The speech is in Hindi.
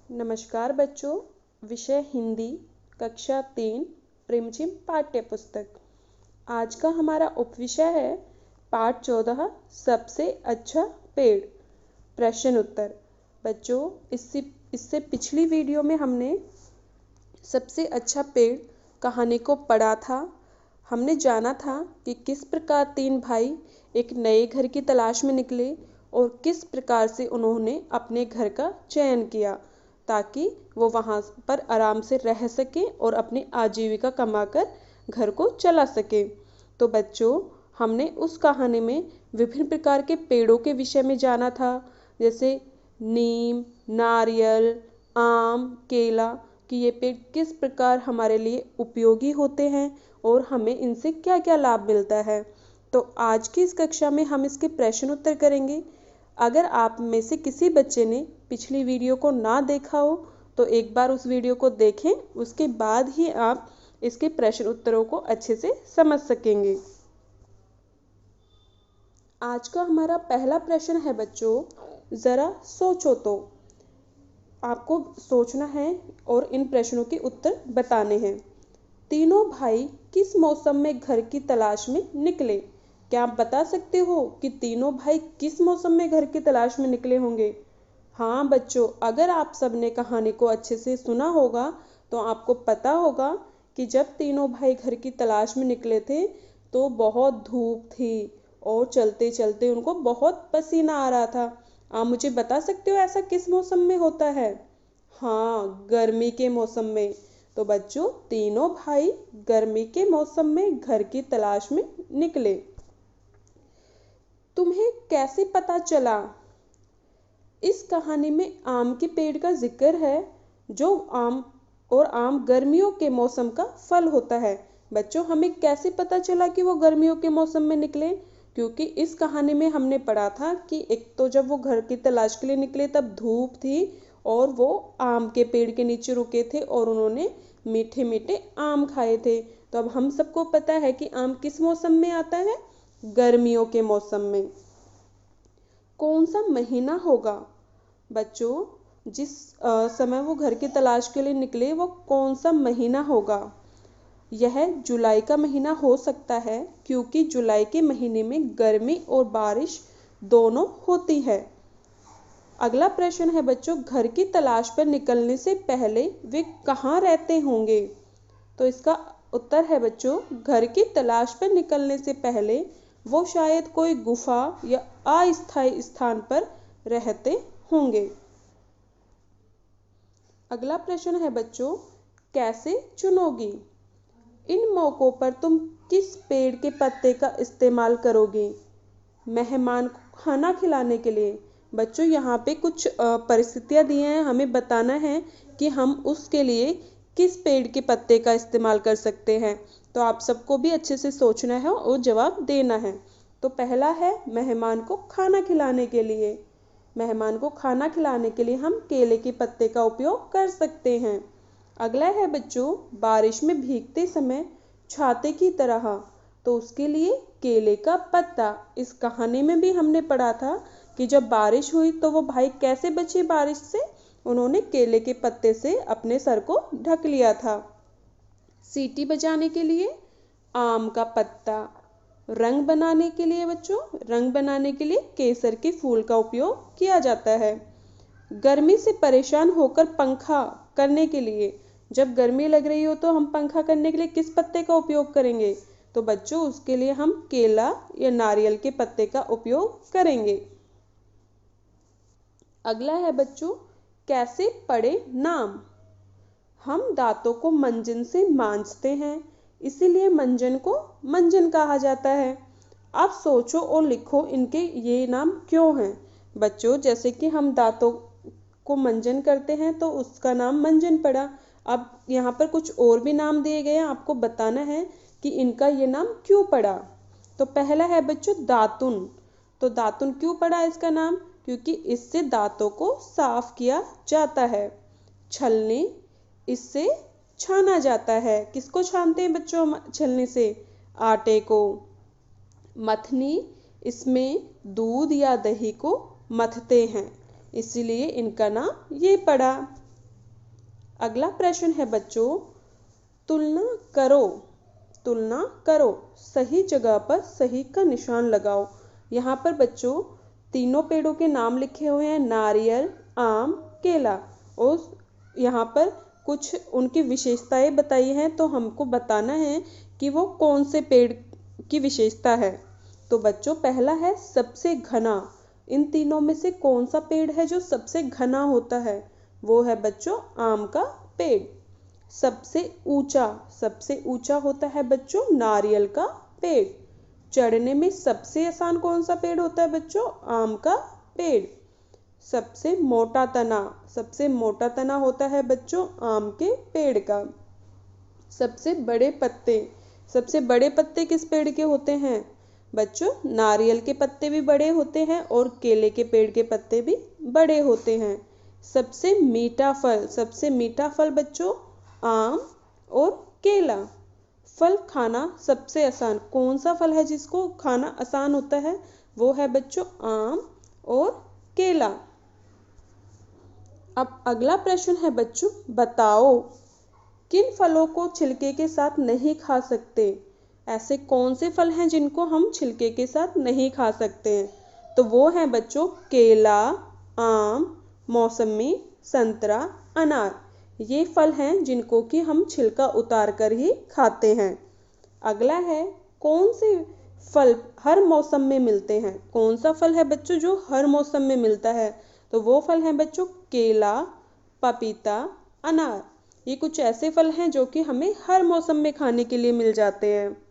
नमस्कार बच्चों। विषय हिंदी, कक्षा 3, प्रिमझिम पाठ्य पुस्तक। आज का हमारा उपविषय है पाठ 14, सबसे अच्छा पेड़। प्रश्न उत्तर। बच्चों, इससे पिछली वीडियो में हमने सबसे अच्छा पेड़ कहानी को पढ़ा था। हमने जाना था कि किस प्रकार 3 भाई एक नए घर की तलाश में निकले और किस प्रकार से उन्होंने अपने घर का चयन किया ताकि वो वहाँ पर आराम से रह सके और अपनी आजीविका कमाकर घर को चला सके। तो बच्चों, हमने उस कहानी में विभिन्न प्रकार के पेड़ों के विषय में जाना था, जैसे नीम, नारियल, आम, केला कि ये पेड़ किस प्रकार हमारे लिए उपयोगी होते हैं और हमें इनसे क्या क्या लाभ मिलता है। तो आज की इस कक्षा में हम इसके प्रश्न उत्तर करेंगे। अगर आप में से किसी बच्चे ने पिछली वीडियो को ना देखा हो तो एक बार उस वीडियो को देखें, उसके बाद ही आप इसके प्रश्न उत्तरों को अच्छे से समझ सकेंगे। आज का हमारा पहला प्रश्न है बच्चों, ज़रा सोचो। तो आपको सोचना है और इन प्रश्नों के उत्तर बताने हैं। तीनों भाई किस मौसम में घर की तलाश में निकले? क्या आप बता सकते हो कि तीनों भाई किस मौसम में घर की तलाश में निकले होंगे? हाँ बच्चों, अगर आप सबने कहानी को अच्छे से सुना होगा तो आपको पता होगा कि जब तीनों भाई घर की तलाश में निकले थे तो बहुत धूप थी और चलते चलते उनको बहुत पसीना आ रहा था। आप मुझे बता सकते हो ऐसा किस मौसम में होता है? हाँ, गर्मी के मौसम में। तो बच्चों, तीनों भाई गर्मी के मौसम में घर की तलाश में निकले। तुम्हें कैसे पता चला? इस कहानी में आम के पेड़ का जिक्र है, जो आम गर्मियों के मौसम का फल होता है। बच्चों, हमें कैसे पता चला कि वो गर्मियों के मौसम में निकले? क्योंकि इस कहानी में हमने पढ़ा था कि एक तो जब वो घर की तलाश के लिए निकले तब धूप थी और वो आम के पेड़ के नीचे रुके थे और उन्होंने मीठे मीठे आम खाए थे। तो अब हम सबको पता है कि आम किस मौसम में आता है? गर्मियों के मौसम में। कौन सा महीना होगा? बच्चों, जिस समय वो घर की तलाश के लिए निकले वो कौन सा महीना होगा? यह जुलाई का महीना हो सकता है, क्योंकि जुलाई के महीने में गर्मी और बारिश दोनों होती है। अगला प्रश्न है बच्चों, घर की तलाश पर निकलने से पहले वे कहाँ रहते होंगे? तो इसका उत्तर है बच्चों, घर की तलाश पर निकलने से पहले वो शायद कोई गुफा या अस्थायी स्थान पर रहते होंगे। अगला प्रश्न है बच्चों, कैसे चुनोगी? इन मौकों पर तुम किस पेड़ के पत्ते का इस्तेमाल करोगे? मेहमान को खाना खिलाने के लिए। बच्चों, यहाँ पे कुछ परिस्थितियाँ दी हैं, हमें बताना है कि हम उसके लिए किस पेड़ के पत्ते का इस्तेमाल कर सकते हैं। तो आप सबको भी अच्छे से सोचना है और जवाब देना है। तो पहला है मेहमान को खाना खिलाने के लिए। मेहमान को खाना खिलाने के लिए हम केले के पत्ते का उपयोग कर सकते हैं। अगला है बच्चों, बारिश में भीगते समय छाते की तरह। तो उसके लिए केले का पत्ता। इस कहानी में भी हमने पढ़ा था कि जब बारिश हुई तो वो भाई कैसे बचे बारिश से? उन्होंने केले के पत्ते से अपने सर को ढक लिया था। सीटी बजाने के लिए आम का पत्ता। रंग बनाने के लिए बच्चों, रंग बनाने के लिए केसर के फूल का उपयोग किया जाता है। गर्मी से परेशान होकर पंखा करने के लिए, जब गर्मी लग रही हो तो हम पंखा करने के लिए किस पत्ते का उपयोग करेंगे? तो बच्चों, उसके लिए हम केला या नारियल के पत्ते का उपयोग करेंगे। अगला है बच्चों, कैसे पढ़े नाम? हम दांतों को मंजन से मांजते हैं, इसीलिए मंजन को मंजन कहा जाता है। आप सोचो और लिखो इनके ये नाम क्यों हैं। बच्चों, जैसे कि हम दांतों को मंजन करते हैं तो उसका नाम मंजन पड़ा। अब यहाँ पर कुछ और भी नाम दिए गए हैं, आपको बताना है कि इनका ये नाम क्यों पड़ा। तो पहला है बच्चों दातुन। तो दातुन क्यों पड़ा इसका नाम? क्योंकि इससे दांतों को साफ किया जाता है। छलनी, इससे छाना जाता है। किसको छानते हैं बच्चों छलनी से? आटे को। मथनी, इसमें दूध या दही को मथते हैं, इसीलिए इनका नाम ये पड़ा। अगला प्रश्न है बच्चों, तुलना करो। तुलना करो, सही जगह पर सही का निशान लगाओ। यहाँ पर बच्चों तीनों पेड़ों के नाम लिखे हुए हैं, नारियल, आम, केला, और यहाँ पर कुछ उनकी विशेषताएं बताई हैं, तो हमको बताना है कि वो कौन से पेड़ की विशेषता है। तो बच्चों पहला है सबसे घना। इन तीनों में से कौन सा पेड़ है जो सबसे घना होता है? वो है बच्चों आम का पेड़। सबसे ऊंचा होता है बच्चों नारियल का पेड़। चढ़ने में सबसे आसान कौन सा पेड़ होता है बच्चों? आम का पेड़। सबसे मोटा तना होता है बच्चों आम के पेड़ का। सबसे बड़े पत्ते किस पेड़ के होते हैं बच्चों? नारियल के पत्ते भी बड़े होते हैं और केले के पेड़ के पत्ते भी बड़े होते हैं। सबसे मीठा फल बच्चों आम और केला। फल खाना सबसे आसान कौन सा फल है जिसको खाना आसान होता है? वो है बच्चों आम और केला। अब अगला प्रश्न है बच्चों, बताओ किन फलों को छिलके के साथ नहीं खा सकते? ऐसे कौन से फल हैं जिनको हम छिलके के साथ नहीं खा सकते हैं? तो वो हैं बच्चों केला, आम, मौसमी, संतरा, अनार। ये फल हैं जिनको कि हम छिलका उतार कर ही खाते हैं। अगला है, कौन से फल हर मौसम में मिलते हैं? कौन सा फल है बच्चों जो हर मौसम में मिलता है? तो वो फल हैं बच्चों केला, पपीता, अनार। ये कुछ ऐसे फल हैं जो कि हमें हर मौसम में खाने के लिए मिल जाते हैं।